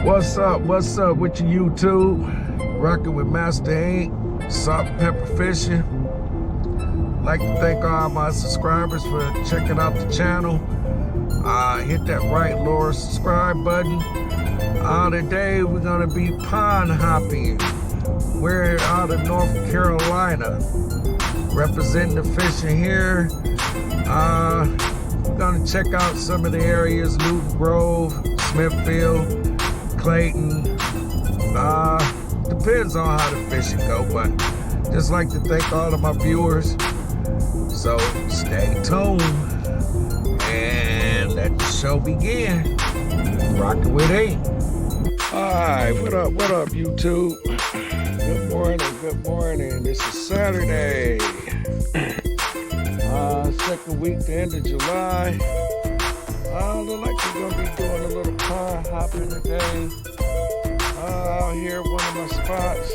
What's up with you YouTube? Rocking with Master Ink, salt and pepper fishing. Like to thank all my subscribers for checking out the channel. Hit that right lower subscribe button. Today we're gonna be pond hopping. We're out of North Carolina, representing the fishing here. We're gonna check out some of the areas: Newton Grove, Smithfield, Clayton. Depends on how the fishing go, but just like to thank all of my viewers. So stay tuned and let the show begin. Rockin' with Ink. Alright, what up YouTube? Good morning. This is Saturday. Second week, the end of July. Look like we're gonna be doing a little pond hopping today. Out here at one of my spots.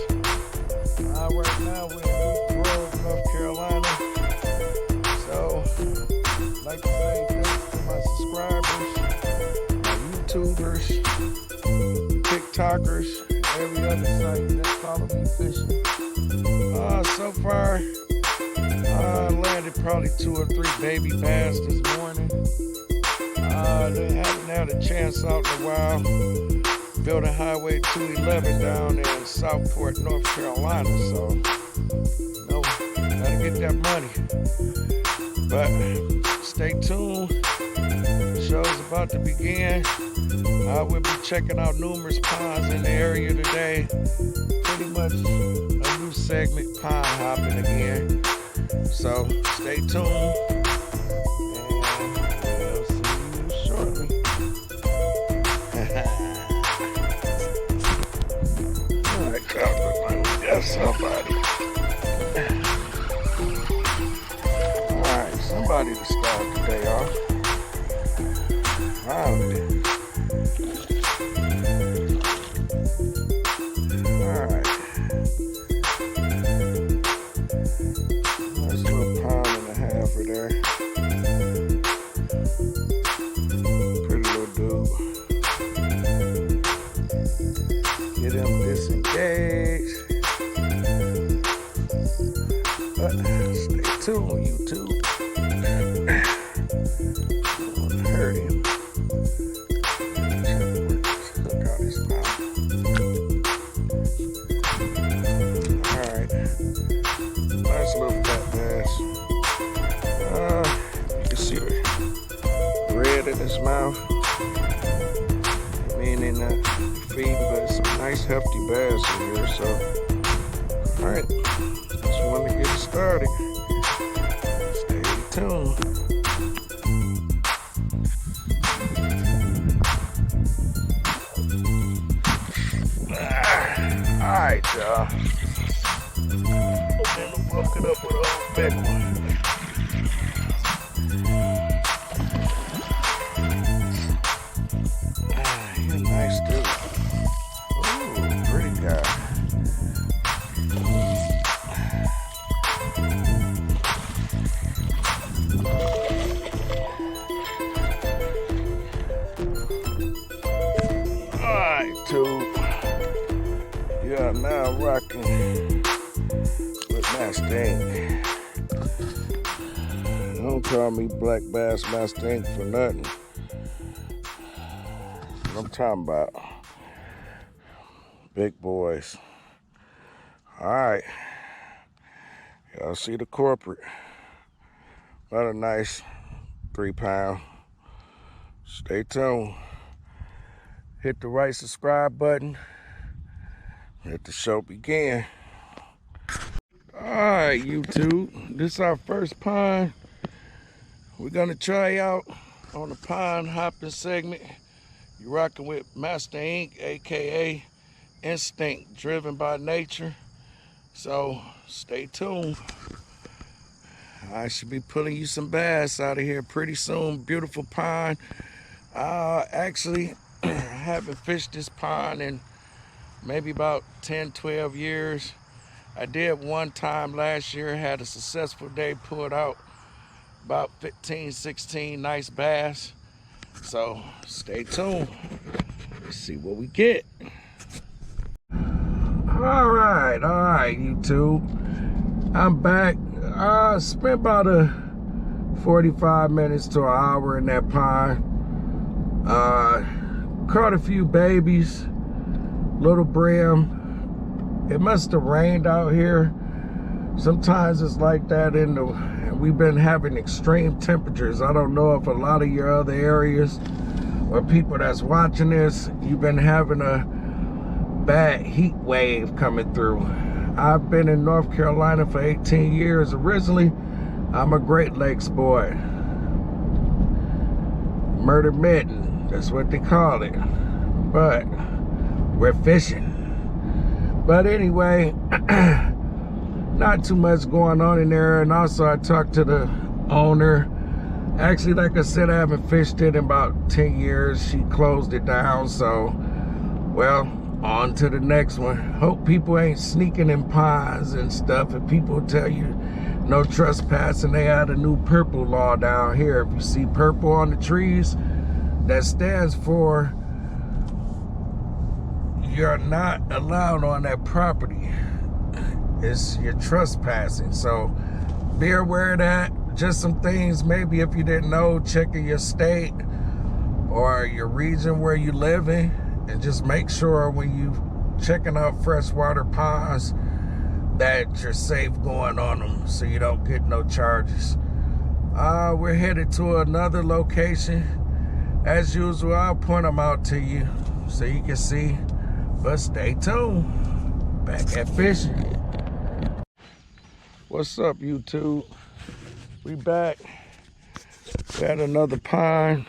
Right now we're in Newton Grove, North Carolina. So, like to say thanks to my subscribers, my YouTubers, TikTokers, every other site that follow me fishing. So far, I landed probably 2 or 3 baby bass this morning. They haven't had a chance out in a while. Building Highway 211 down in Southport, North Carolina. So, you know, gotta get that money. But stay tuned. The show's about to begin. We'll be checking out numerous ponds in the area today. Pretty much a new segment, pond hopping again. So stay tuned. Somebody. Alright, somebody to start the day off. Alright. Nice little pound and a half of there. Pretty little dude. Get him disengaged. Stay tuned, YouTube. Don't want to hurt him. Look out his mouth. Alright. Nice little fat bass. You can see the red in his mouth. I mean, in the feed, but it's some nice hefty bass in here, so. Alright. Just want to get started. Stay tuned. Alright, y'all. I'm gonna hook it up with a whole big one. You're a nice dude. Ooh, pretty guy. You are now rocking with Master Ink. Don't call me Black Bass Master Ink for nothing. What I'm talking about. Big boys. Alright. Y'all see the corporate. About a nice 3-pound. Stay tuned. Hit the right subscribe button. Let the show begin. Alright, YouTube. This is our first pond. We're gonna try out on the pond hopping segment. You're rocking with Master Ink, aka Instinct, driven by nature. So stay tuned. I should be pulling you some bass out of here pretty soon. Beautiful pond. Actually, I haven't fished this pond in maybe about 10-12 years. I did one time last year, had a successful day, pulled out about 15-16 nice bass. So stay tuned. Let's see what we get. All right, YouTube. I'm back. Spent about 45 minutes to an hour in that pond. Caught a few babies, little brim. It must have rained out here. Sometimes it's like that we've been having extreme temperatures. I don't know if a lot of your other areas or people that's watching this, you've been having a bad heat wave coming through. I've been in North Carolina for 18 years. Originally, I'm a Great Lakes boy. Murder Mitten, that's what they call it. But we're fishing. But anyway, not too much going on in there. And also I talked to the owner. Actually, like I said, I haven't fished it in about 10 years. She closed it down, so, well, on to the next one. Hope people ain't sneaking in ponds and stuff. And people tell you no trespassing. They had a new purple law down here. If you see purple on the trees, that stands for you're not allowed on that property. You're trespassing. So be aware of that. Just some things, maybe if you didn't know, check in your state or your region where you live in, and just make sure when you checking out freshwater ponds that you're safe going on them so you don't get no charges. We're headed to another location. As usual, I'll point them out to you so you can see, but stay tuned. Back at fishing. What's up, YouTube? We back. We had another pond.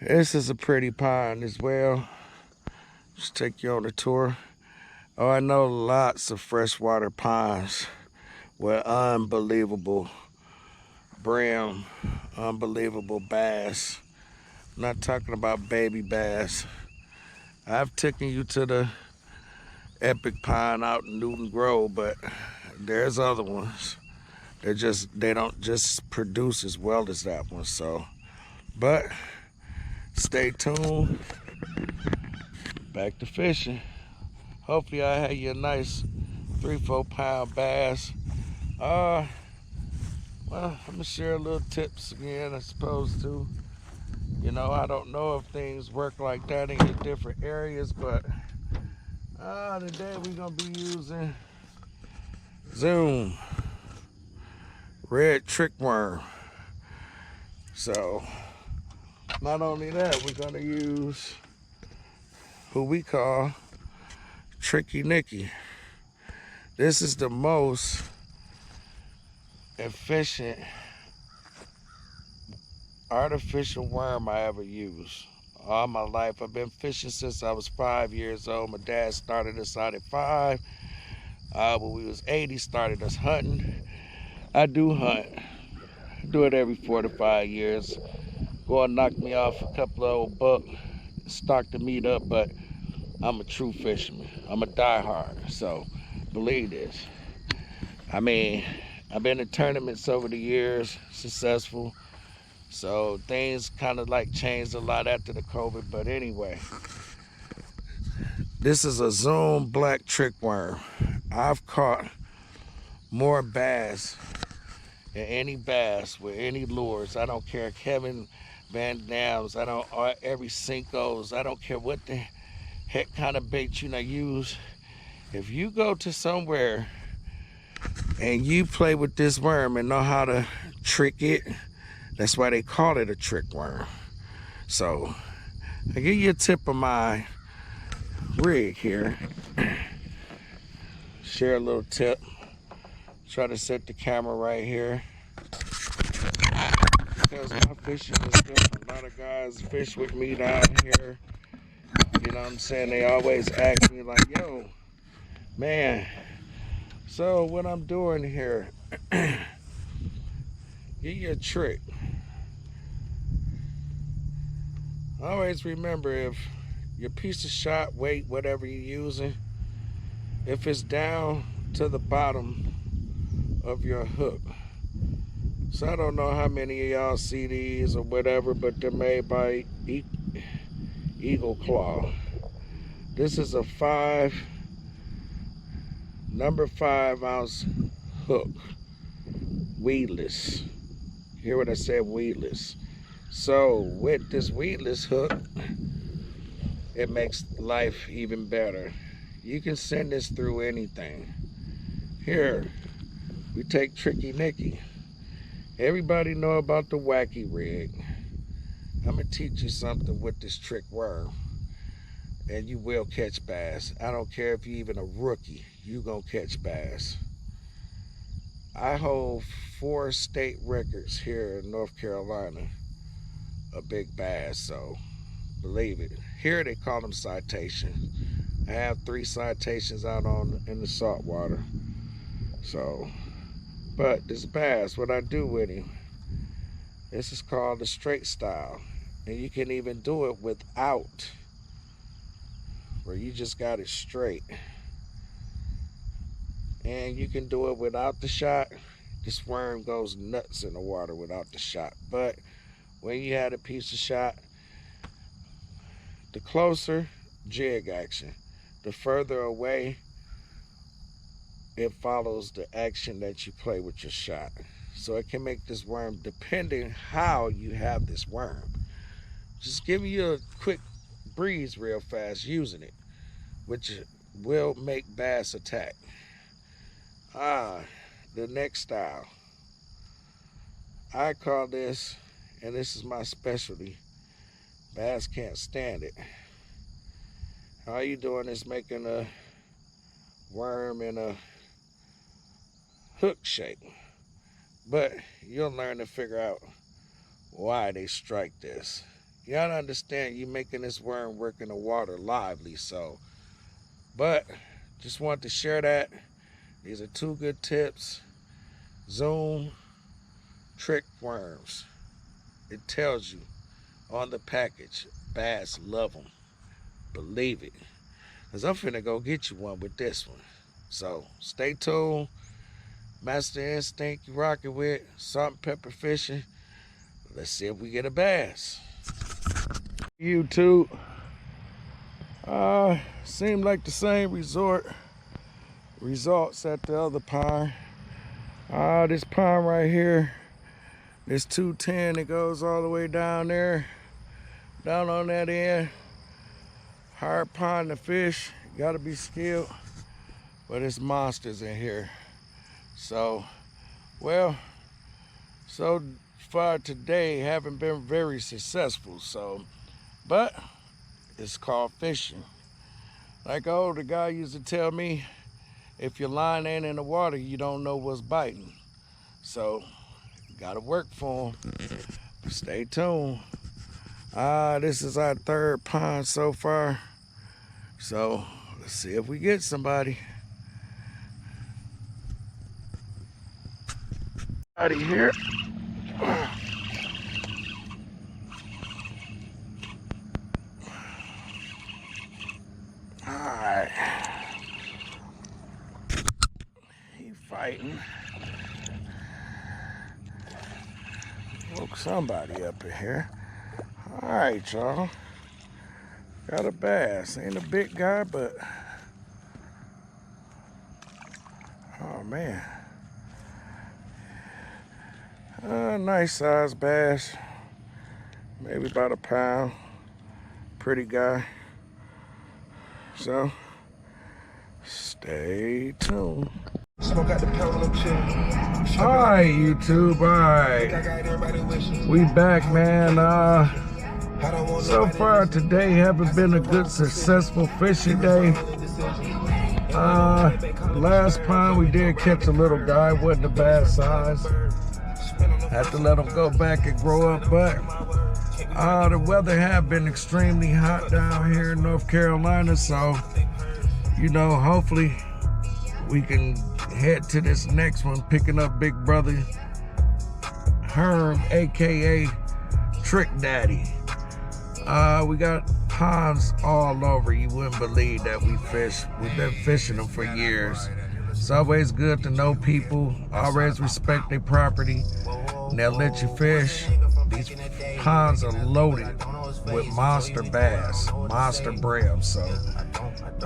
This is a pretty pond as well. Just take you on a tour. Oh, I know lots of freshwater ponds with unbelievable brim, unbelievable bass. I'm not talking about baby bass. I've taken you to the Epic Pond out in Newton Grove, but there's other ones. They don't just produce as well as that one. So, but stay tuned. Back to fishing. Hopefully I had you a nice 3-4 pound bass. Well, I'm gonna share a little tips again, I suppose too. You know, I don't know if things work like that in your different areas, but today we're gonna be using Zoom red trick worm. So not only that, we're gonna use who we call Tricky Nicky. This is the most efficient artificial worm I ever used. All my life, I've been fishing since I was 5 years old. My dad started us out at 5. When we was 8, he started us hunting. I do hunt. I do it every 4 to 5 years. Go and knock me off a couple of old buck, stock the meat up, but I'm a true fisherman. I'm a diehard, so believe this. I mean, I've been in tournaments over the years, successful. So things kind of like changed a lot after the COVID, but anyway. This is a Zoom black trick worm. I've caught more bass than any bass with any lures. I don't care, Kevin Van Dam's, every Cinco's, I don't care what the heck kind of bait you use. If you go to somewhere and you play with this worm and know how to trick it, that's why they call it a trick worm. So I give you a tip of my rig here. Share a little tip. Try to set the camera right here. Because my fishing is good. A lot of guys fish with me down here. You know what I'm saying? They always ask me like, yo, man, so what I'm doing here, give you a trick. Always remember, if your piece of shot, weight, whatever you're using, if it's down to the bottom of your hook. So I don't know how many of y'all see these or whatever, but they're made by Eagle Claw. This is a number 5 ounce hook, weedless. Hear what I said, weedless. So with this weedless hook, it makes life even better. You can send this through anything. Here, we take Tricky Nicky. Everybody know about the wacky rig. I'm gonna teach you something with this trick worm, and you will catch bass. I don't care if you're even a rookie, you gonna catch bass. I hold 4 state records here in North Carolina of big bass, so believe it. Here they call them citations. I have 3 citations out in the salt water. So, but this bass, what I do with him, this is called the straight style. And you can even do it without, where you just got it straight. And you can do it without the shot. This worm goes nuts in the water without the shot. But when you had a piece of shot, the closer, jig action. The further away, it follows the action that you play with your shot. So it can make this worm, depending how you have this worm. Just giving you a quick breeze real fast using it, which will make bass attack. The next style. I call this, and this is my specialty, bass can't stand it. All you doing is making a worm in a hook shape. But you'll learn to figure out why they strike this. You gotta understand, you making this worm work in the water lively, so. But just want to share that. These are 2 good tips. Zoom trick worms. It tells you on the package, bass love them. Believe it. Because I'm finna go get you one with this one. So stay tuned. Master Instinct you rocking with. Salt and pepper fishing. Let's see if we get a bass. YouTube. Seemed like the same results at the other pond. This pond right here, this 210, it goes all the way down there, down on that end. Hard pond to fish, you gotta be skilled, but it's monsters in here. So, well, so far today haven't been very successful, so, but it's called fishing. Like an older guy used to tell me, if your line ain't in the water, you don't know what's biting. So, you gotta work for them. Stay tuned. This is our 3rd pond so far. So, let's see if we get somebody. Out of here. Alright. He fighting. Woke somebody up in here. Alright, y'all. Got a bass. Ain't a big guy, but oh man. Nice sized bass. Maybe about a pound. Pretty guy. So stay tuned. Alright, YouTube, alright. We back, man. So far today haven't been a good successful fishing day. Last pond we did catch a little guy, wasn't a bad size. Had to let him go back and grow up, but the weather have been extremely hot down here in North Carolina, so you know, hopefully we can head to this next one, picking up big brother Herm, aka Trick Daddy. We got ponds all over. You wouldn't believe that we fish. We've been fishing them for years. It's always good to know people, always respect their property, and they'll let you fish. These ponds are loaded with monster bass, monster brim. So,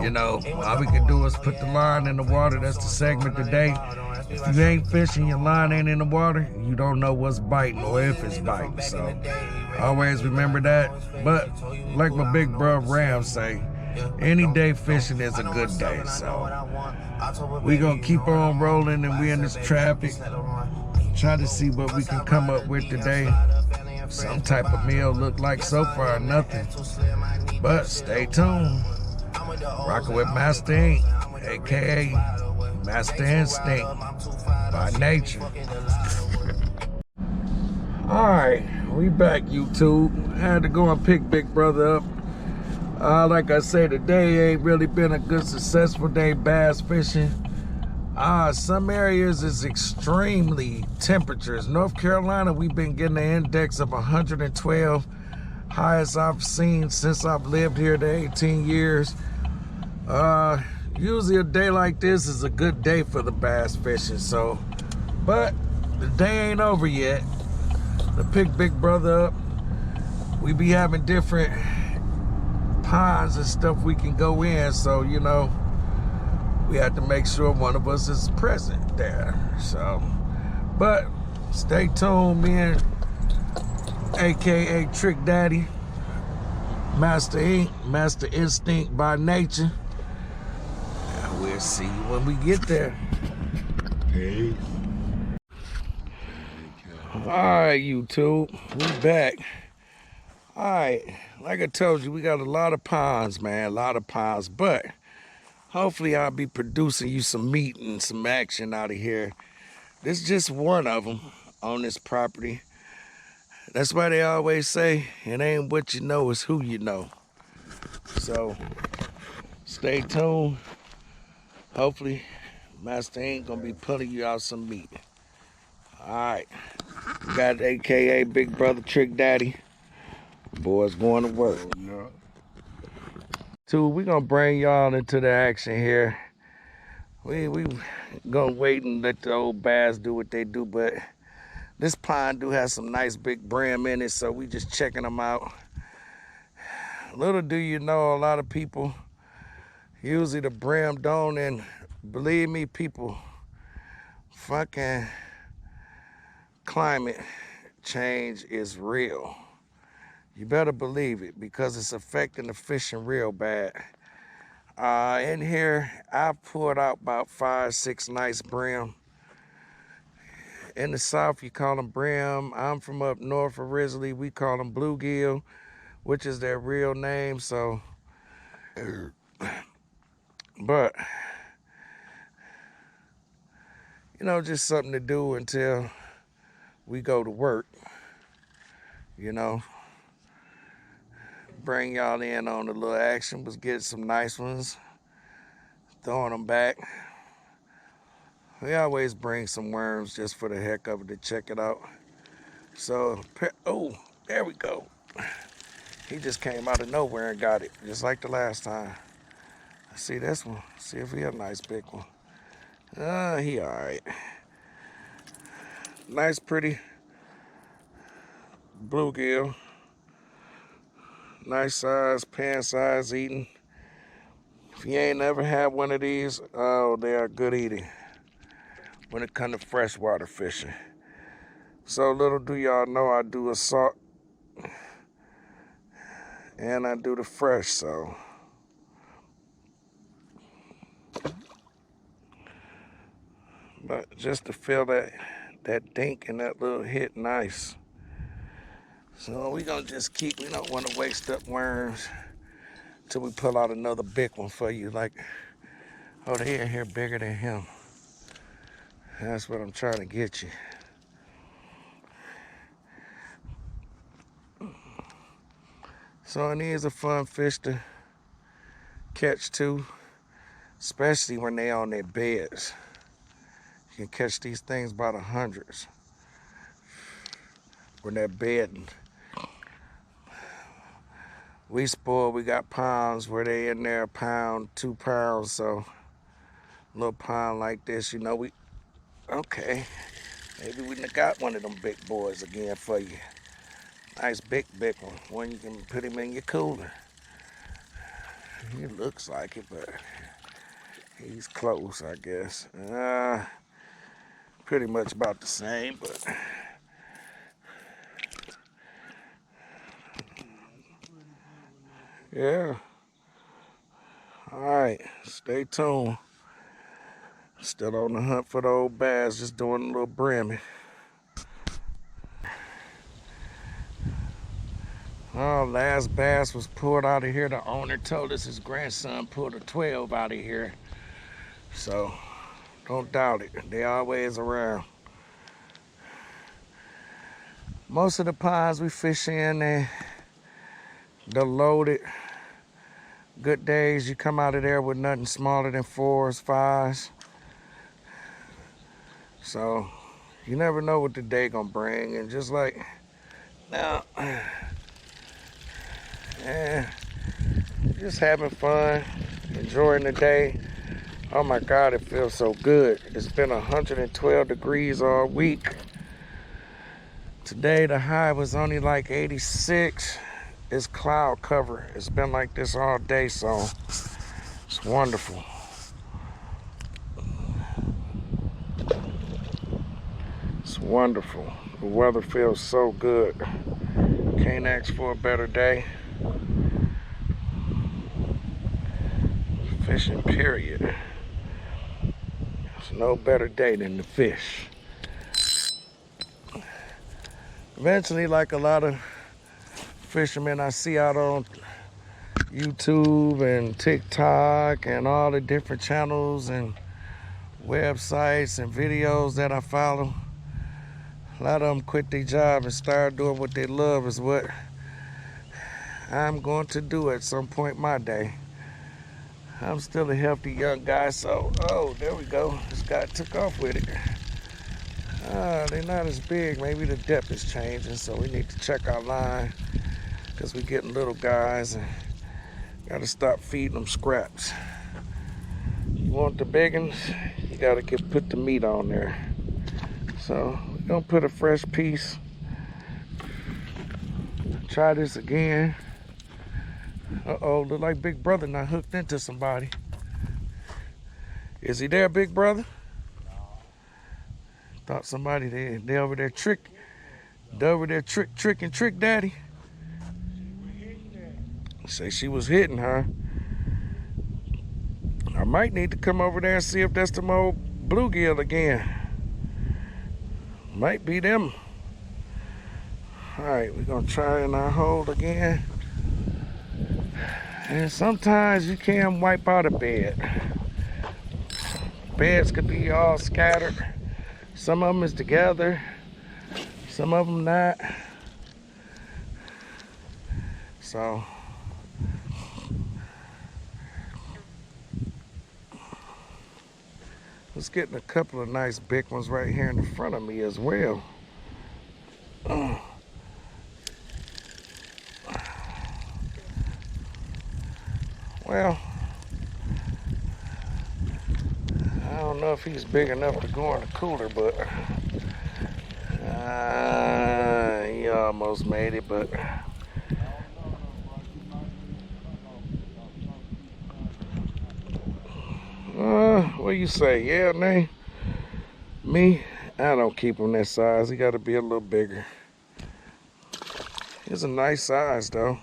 you know, all we can do is put the line in the water. That's the segment today. If you ain't fishing, your line ain't in the water, you don't know what's biting or if it's biting. So, always remember that. But, like my big bro Ram say, any day fishing is a good day. So, we gonna keep on rolling, and we in this traffic. Try to see what we can come up with today. Some type of meal. Look like so far nothing, but stay tuned. Rocking with Master Ink, aka Master Instinct by nature. Alright, we back, YouTube. Had to go and pick big brother up. Like I said, today ain't really been a good successful day bass fishing. Some areas is extremely temperatures. North Carolina, we've been getting an index of 112, highest I've seen since I've lived here to 18 years. Usually a day like this is a good day for the bass fishing. So, but the day ain't over yet. To pick big brother up, we be having different ponds and stuff we can go in. So, you know, we have to make sure one of us is present there. So, but stay tuned, me and aka Trick Daddy, Master Ink, Master Instinct by nature. And we'll see you when we get there. Peace. Alright, YouTube, we back. Alright, like I told you, we got a lot of ponds, man, a lot of ponds, but hopefully I'll be producing you some meat and some action out of here. This is just one of them on this property. That's why they always say, it ain't what you know, it's who you know. So, stay tuned. Hopefully, Master ain't gonna be pulling you out some meat. Alright, got AKA Big Brother Trick Daddy. Boys going to work. Two, we gonna bring y'all into the action here. We gonna wait and let the old bass do what they do, but this pond do have some nice big brim in it, so we just checking them out. Little do you know, a lot of people usually the brim don't, and believe me, people, fucking climate change is real. You better believe it, because it's affecting the fishing real bad. In here, I've pulled out about 5, 6 nice brim. In the South, you call them brim. I'm from up north originally. We call them bluegill, which is their real name. So, but, you know, just something to do until we go to work, you know. Bring y'all in on a little action, was getting some nice ones, throwing them back. We always bring some worms just for the heck of it to check it out. So, oh, there we go. He just came out of nowhere and got it, just like the last time. Let's see this one, see if he a nice big one. He all right. Nice, pretty bluegill. Nice size, pan size eating. If you ain't never had one of these, oh, they are good eating when it comes to freshwater fishing. So little do y'all know, I do a salt and I do the fresh, so. But just to feel that dink and that little hit nice. So we gonna just keep, we don't wanna waste up worms till we pull out another big one for you. Like, oh, they in here bigger than him. That's what I'm trying to get you. So, and these are fun fish to catch too, especially when they on their beds. You can catch these things by the hundreds when they're bedding. We spoil, we got ponds where they in there 1 pound, 2 pounds, so a little pond like this, you know, we, okay, maybe we got one of them big boys again for you. Nice big one. One you can put him in your cooler. He looks like it, but he's close, I guess. Pretty much about the same, but yeah. All right, stay tuned. Still on the hunt for the old bass, just doing a little brimming. Oh, last bass was pulled out of here. The owner told us his grandson pulled a 12 out of here. So, don't doubt it. They always around. Most of the ponds we fish in, they're loaded. Good days, you come out of there with nothing smaller than 4s, 5s. So, you never know what the day gonna bring. And just like now, just having fun, enjoying the day. Oh my God, it feels so good. It's been 112 degrees all week. Today the high was only like 86. It's cloud cover. It's been like this all day, so it's wonderful. It's wonderful. The weather feels so good. Can't ask for a better day. Fishing, period. There's no better day than to fish. Eventually, like a lot of fishermen I see out on YouTube and TikTok and all the different channels and websites and videos that I follow, a lot of them quit their job and start doing what they love is what I'm going to do at some point in my day. I'm still a healthy young guy, so, oh, there we go. This guy took off with it. They're not as big. Maybe the depth is changing, so we need to check our line because we're getting little guys and got to stop feeding them scraps. You want the big ones, you got to put the meat on there. So we're going to put a fresh piece. Try this again. Uh-oh, look like Big Brother not hooked into somebody. Is he there, Big Brother? Thought somebody they over there tricking Trick Daddy. Say she was hitting her. I might need to come over there and see if that's the old bluegill again. Might be them. All right, we're gonna try in our hole again. And sometimes you can wipe out a bed. Beds could be all scattered. Some of them is together, some of them not. So, let's get a couple of nice big ones right here in the front of me as well. Well, I don't know if he's big enough to go in the cooler, but he almost made it, but what do you say? Yeah, nay? Me? I don't keep him that size. He got to be a little bigger. He's a nice size, though.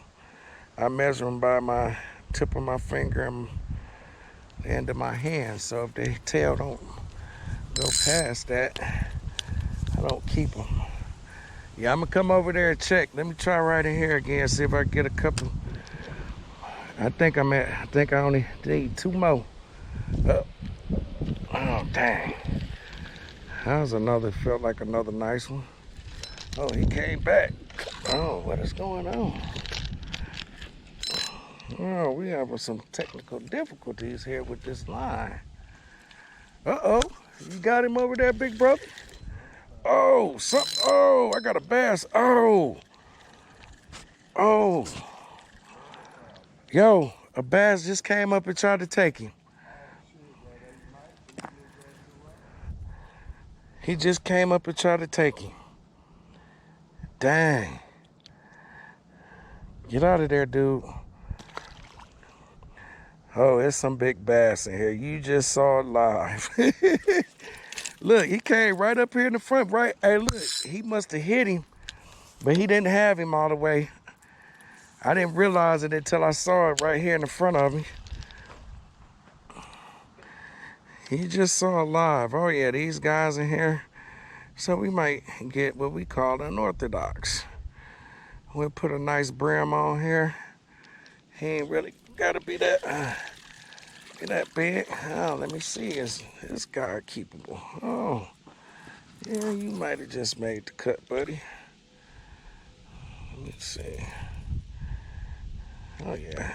I measure him by my tip of my finger and the end of my hand. So if they tail don't go past that, I don't keep them. Yeah, I'm gonna come over there and check. Let me try right in here again, see if I can get a couple. I think I only need 2 more. Oh, dang. That was another, felt like another nice one. Oh, he came back. Oh, what is going on? Oh, we having some technical difficulties here with this line. Uh-oh, you got him over there, big brother? Oh, oh, I got a bass. Oh. Yo, a bass just came up and tried to take him. He just came up and tried to take him. Dang. Get out of there, dude. Oh, there's some big bass in here. You just saw it live. Look, he came right up here in the front, right? Hey, look, he must have hit him, but he didn't have him all the way. I didn't realize it until I saw it right here in the front of me. He just saw it live. Oh, yeah, these guys in here. So we might get what we call unorthodox. We'll put a nice brim on here. He ain't really got to be that big. Oh, let me see. Is this guy keepable? Oh, yeah, you might have just made the cut, buddy. Let me see. Oh, yeah.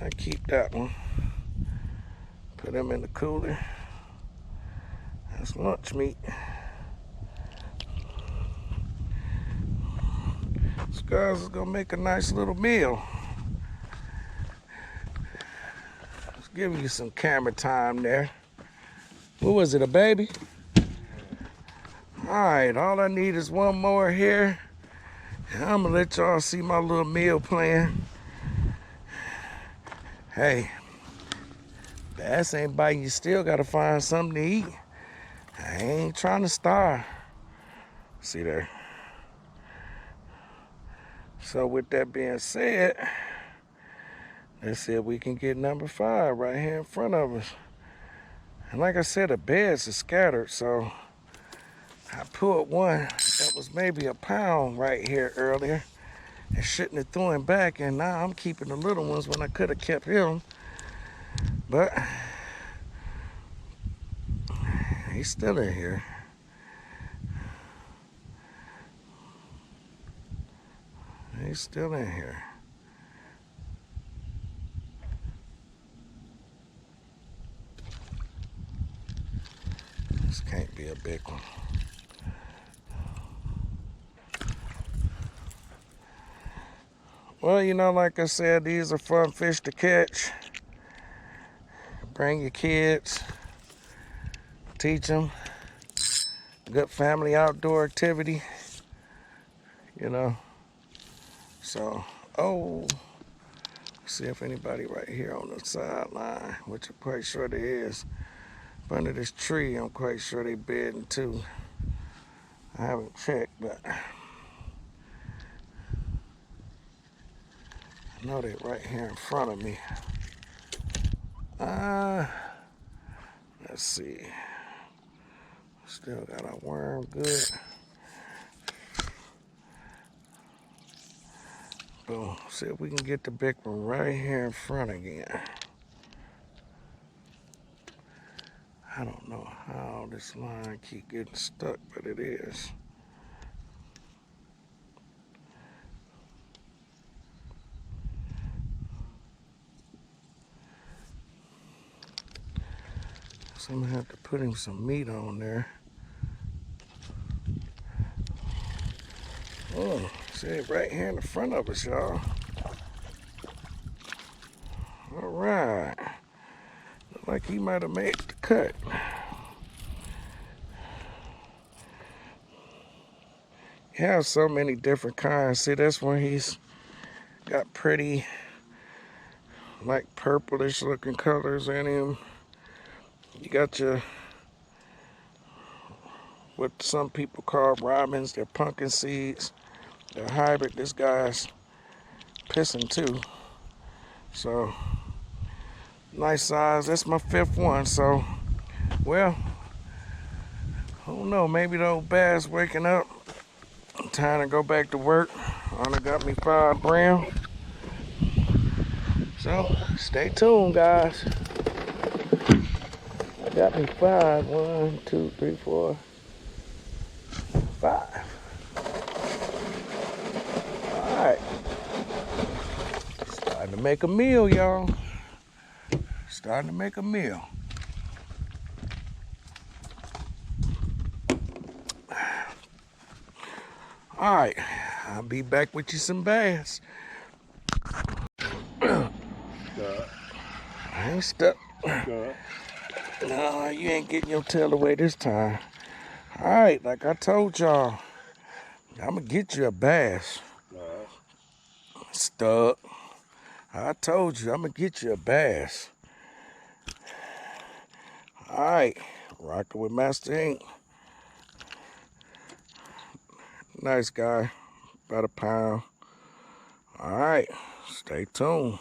I keep that one. Put him in the cooler. That's lunch meat. These guys is gonna make a nice little meal. Let's give you some camera time there. What was it, a baby? All right, all I need is one more here. I'm gonna let y'all see my little meal plan. Hey, bass ain't biting, you still gotta find something to eat. I ain't trying to starve. See there? So with that being said, let's see if we can get number 5 right here in front of us. And like I said, the beds are scattered, so I pulled one that was maybe a pound right here earlier and shouldn't have thrown him back, and now I'm keeping the little ones when I could have kept him. But he's still in here. He's still in here. This can't be a big one. Well, you know, like I said, these are fun fish to catch. Bring your kids, teach them. Good family outdoor activity, you know. So, oh, see if anybody right here on the sideline, which I'm quite sure there is. Up under this tree, I'm quite sure they bedding too. I haven't checked, but I know they're right here in front of me. Let's see. Still got a worm good. Boom. See if we can get the big one right here in front again. I don't know how this line keep getting stuck, but it is. So I'm gonna have to put him some meat on there. Oh, see it right here in the front of us, y'all. All right. Look like he might have made the cut. He has so many different kinds. See, that's when he's got pretty, like purplish looking colors in him. You got your, what some people call robins, they're pumpkin seeds. They're hybrid. This guy's pissing too. So, nice size. That's my 5th one. So, well, I don't know. Maybe the old bass waking up. Time to go back to work. Only got me 5 brim. So, stay tuned, guys. I got me 5. 1, 2, 3, 4, 5. Alright. Starting to make a meal, y'all. Starting to make a meal. Alright. I'll be back with you some bass. I ain't stuck. No, you ain't getting your tail away this time. Alright, like I told y'all, I'm gonna get you a bass. Stuck. I told you, I'm gonna get you a bass. All right, rocking with Master Ink. Nice guy, about a pound. All right, stay tuned.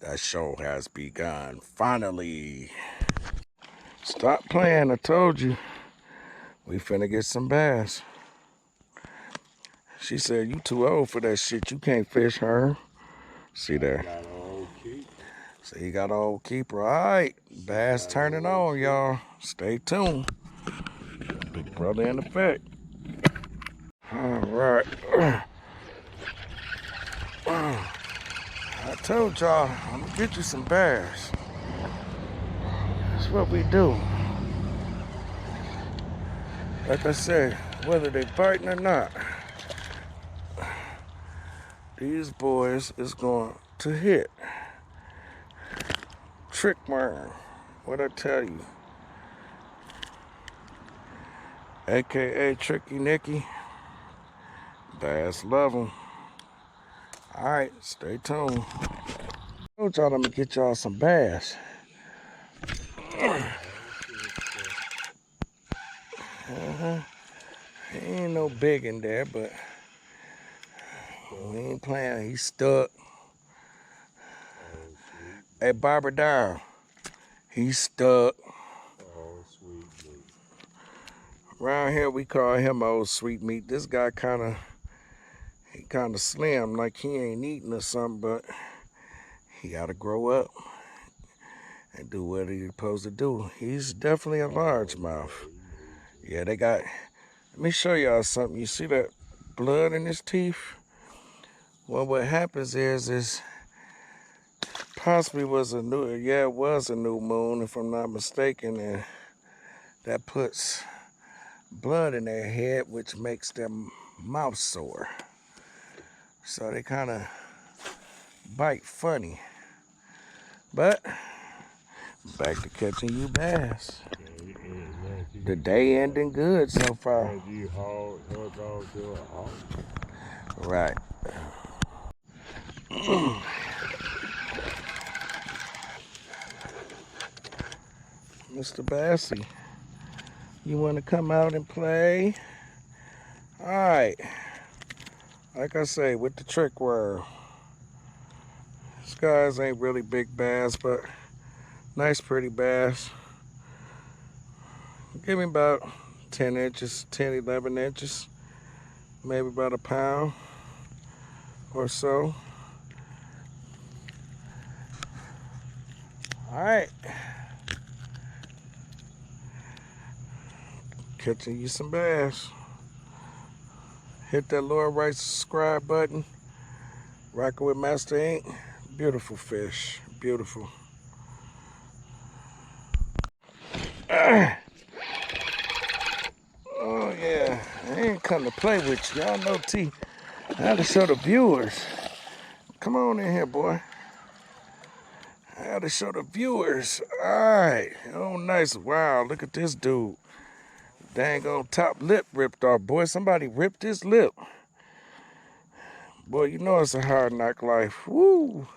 That show has begun, finally. Stop playing, I told you. We finna get some bass. She said, you too old for that shit. You can't fish her. See there. So you got an old keeper. All right, bass turning on, y'all. Stay tuned. Big brother in effect. All right. I told y'all, I'm gonna get you some bass. That's what we do. Like I said, whether they biting or not, these boys is going to hit. Trick worm, what I tell you. AKA Tricky Nicky. Bass love 'em. All right, stay tuned. I told y'all I'm gonna get y'all some bass. Ain't no big in there, but we ain't playing. He's stuck. Hey, Barbara Down. He's stuck. Around here we call him old sweet meat. This guy kind of slim, like he ain't eating or something, but he gotta grow up and do what he's supposed to do. He's definitely a largemouth. Yeah, they got. Let me show y'all something. You see that blood in his teeth? Well, what happens is possibly was a new. Yeah, it was a new moon, if I'm not mistaken, and that puts blood in their head, which makes their mouth sore. So they kind of bite funny. But back to catching you bass. The day ending good so far. Right. Mr. Bassy, you want to come out and play? All right. Like I say, with the trick worm. These guys ain't really big bass, but nice, pretty bass. Give me about 10 inches, 10, 11 inches. Maybe about a pound or so. All right. Catching you some bass. Hit that lower right subscribe button. Rocking with Master Ink. Beautiful fish. Beautiful. Oh yeah, I ain't come to play with you. Y'all know T. I had to show the viewers. Come on in here, boy. I had to show the viewers. All right. Oh, nice. Wow, look at this dude. Dang old top lip ripped off, boy. Somebody ripped his lip. Boy, you know it's a hard knock life. Woo.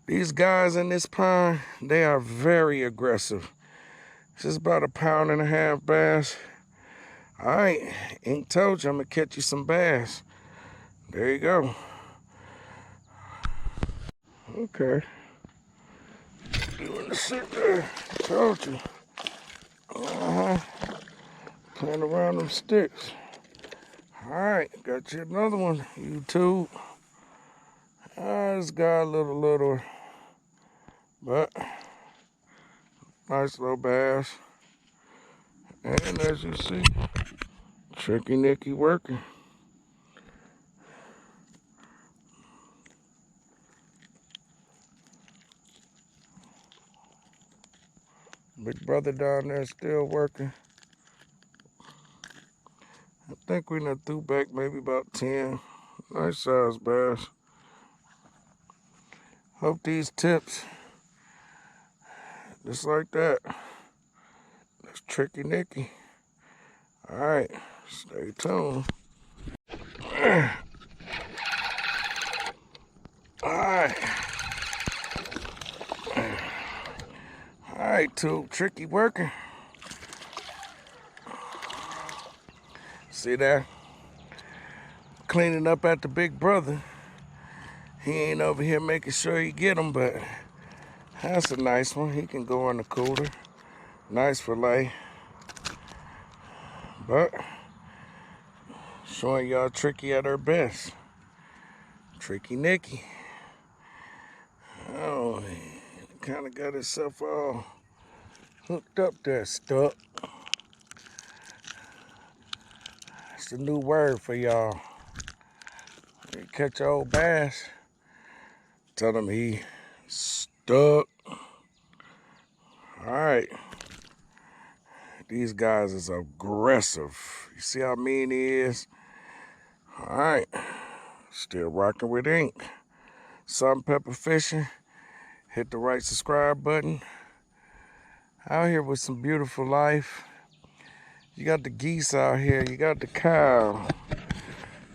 These guys in this pond, they are very aggressive. This is about 1.5 pound bass. All right, Ink told you I'm gonna catch you some bass. There you go. Okay. You wanna sit there? Told you. Playing around them sticks. All right, got you another one, YouTube. This guy a little littler, but nice little bass. And as you see, Tricky Nicky working. Big brother down there still working. I think we done threw back maybe about 10. Nice size bass. Hope these tips, just like that. That's Tricky Nicky. All right, stay tuned. right. All right, tube, tricky working. See that? Cleaning up at the big brother. He ain't over here making sure you get him, but that's a nice one. He can go in the cooler. Nice fillet. But showing y'all Tricky at her best. Tricky Nicky. Oh, he kind of got himself all hooked up there, stuck. That's the new word for y'all. You catch an old bass, tell him he stuck. All right. These guys is aggressive. You see how mean he is? All right. Still rocking with ink. Salt and pepper fishing. Hit the right subscribe button. Out here with some beautiful life. You got the geese out here. You got the cow.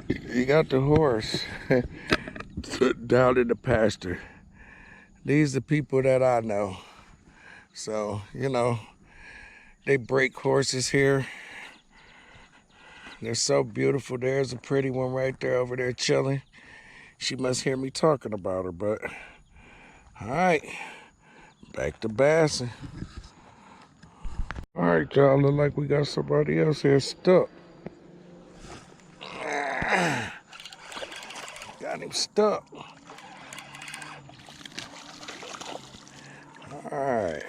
You got the horse down in the pasture. These are people that I know. So, you know, they break horses here. They're so beautiful. There's a pretty one right there over there chilling. She must hear me talking about her, but all right, back to bassing. All right, y'all, look like we got somebody else here stuck. Got him stuck. All right.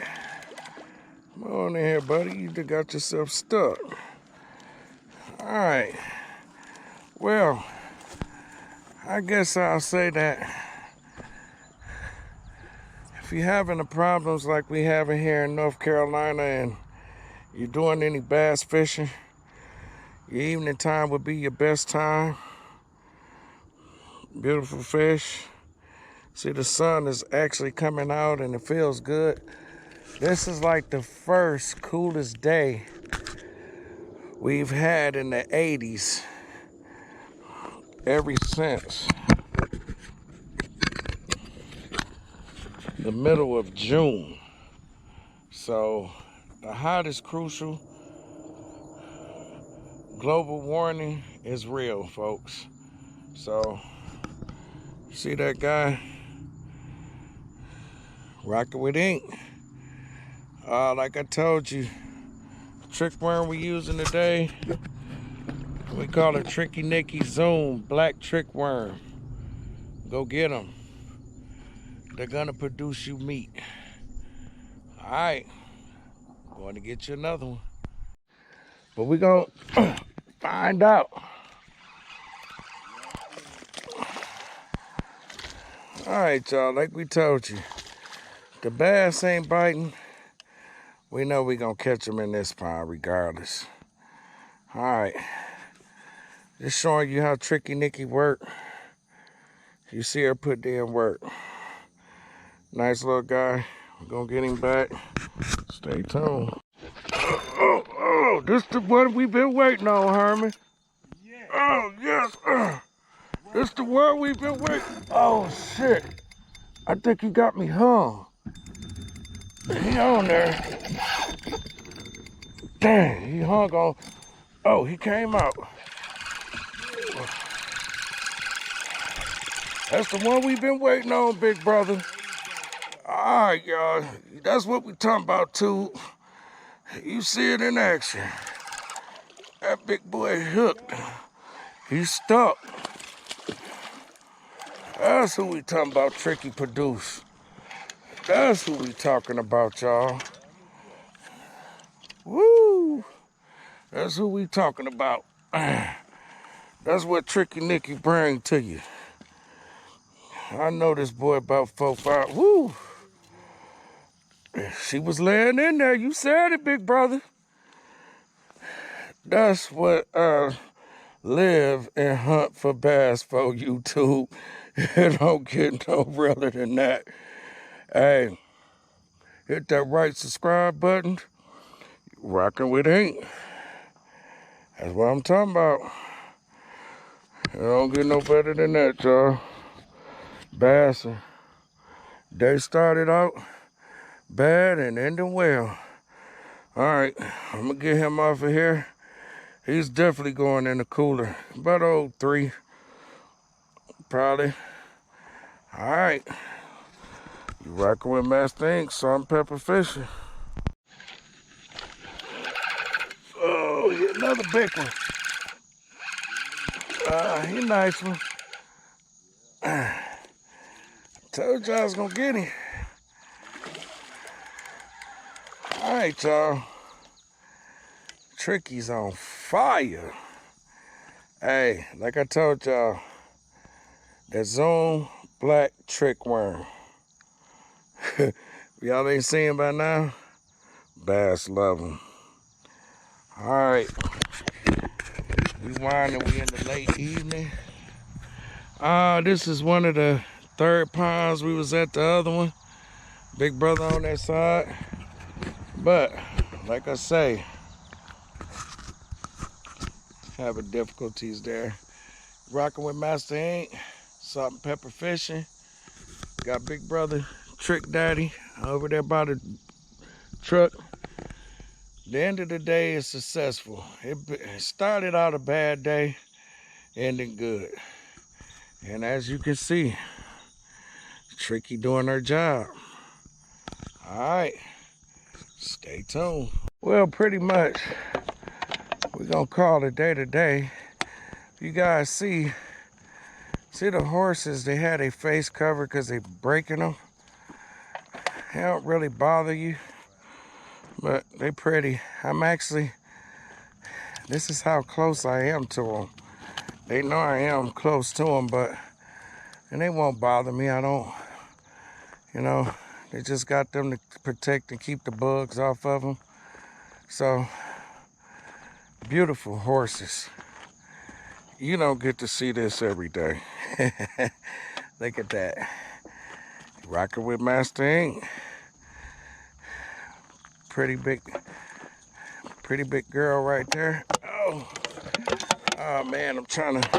Come on in here, buddy. You just got yourself stuck. All right. Well, I guess I'll say that if you're having the problems like we having here in North Carolina and you're doing any bass fishing, your evening time would be your best time. Beautiful fish. See, the sun is actually coming out and it feels good. This is like the first coolest day we've had in the 80s ever since the middle of June. So the hot is crucial. Global warming is real, folks. So see that guy rocking with ink. Like I told you, trick worm we're using today, we call it Tricky Nicky Zoom Black Trick Worm. Go get them. They're gonna produce you meat. All right, going to get you another one. But we're gonna find out. All right, y'all, like we told you, the bass ain't biting. We know we're gonna catch them in this pond regardless. All right, just showing you how Tricky Nicky work. You see her put in work. Nice little guy. We're gonna get him back. Stay tuned. Oh, this the one we've been waiting on, Herman. Yeah. Oh, yes. This the one we've been waiting. Oh, shit. I think he got me hung. He on there. Dang, he hung on. Oh, he came out. That's the one we've been waiting on, big brother. All right, y'all. That's what we talking about, too. You see it in action. That big boy hooked. He's stuck. That's who we talking about, Tricky Produce. That's who we talking about, y'all. Woo! That's who we talking about. That's what Tricky Nicky bring to you. I know this boy about 4, 5. Woo! She was laying in there. You said it, big brother. That's what live and hunt for bass for YouTube. It don't get no realer than that. Hey, hit that right subscribe button. Rocking with ink. That's what I'm talking about. It don't get no better than that, y'all. bass. Day started out bad and ending well. All right, I'm gonna get him off of here. He's definitely going in the cooler. About 3, probably. All right. You rocking with Master Ink, salt and pepper fishing. Oh, hit another big one. He a nice one. Told y'all I was gonna get him. All right, y'all. Tricky's on fire. Hey, like I told y'all, that Zoom black trick worm. Y'all ain't seen him by now? Bass love him. All right. We winding, we in the late evening. This is one of the third ponds. We was at the other one. Big brother on that side. But, like I say, having difficulties there. Rocking with Master Ink, salt and pepper fishing. Got big brother Trick Daddy over there by the truck. The end of the day is successful. It started out a bad day, ending good. And as you can see, Tricky doing her job. All right, stay tuned. Well, pretty much, we're gonna call it day today. You guys see the horses, they had their face covered because they breaking them. They don't really bother you, but they pretty. This is how close I am to them. They know I am close to them, and they won't bother me. I don't, they just got them to protect and keep the bugs off of them. So, beautiful horses. You don't get to see this every day. Look at that. Rocking with Master Ink. Pretty big girl right there. Oh man, I'm trying to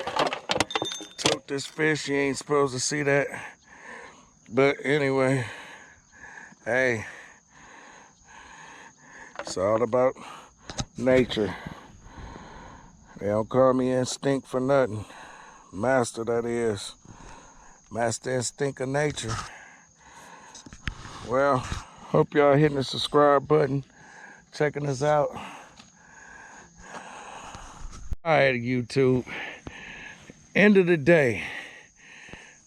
tote this fish. You ain't supposed to see that. But anyway, hey, it's all about nature. They don't call me Instinct for nothing. Master, that is. Master Instinct of nature. Well, hope y'all hitting the subscribe button, checking us out. All right, YouTube. End of the day.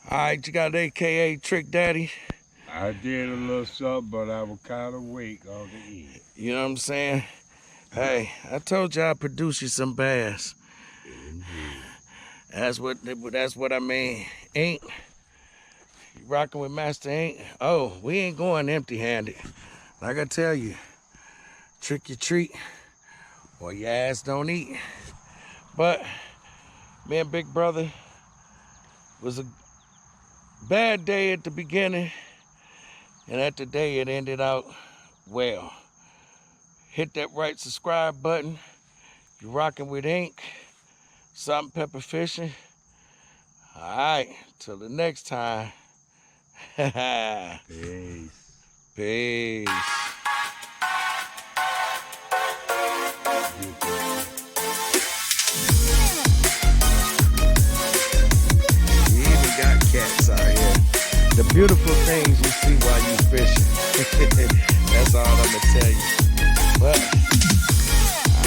All right, you got AKA Trick Daddy. I did a little something, but I was kind of weak on the end. You know what I'm saying? Hey, I told you I'd produce you some bass. That's what I mean. Ink. You rocking with Master Ink. Oh, we ain't going empty-handed. Like I tell you, trick your treat or your ass don't eat. But me and big brother was a bad day at the beginning, and at the day it ended out well. Hit that right subscribe button. You're rocking with Ink, salt and pepper fishing. All right, till the next time. Peace. Peace. You even got cats out here. The beautiful things you see while you fishing. That's all I'm gonna tell you. But,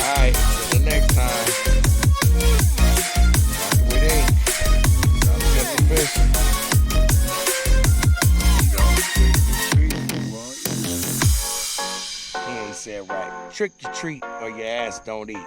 all right, till the next time. Rockin' with Ink. Salt and pepper fishing. He ain't said right. Trick your treat or your ass don't eat.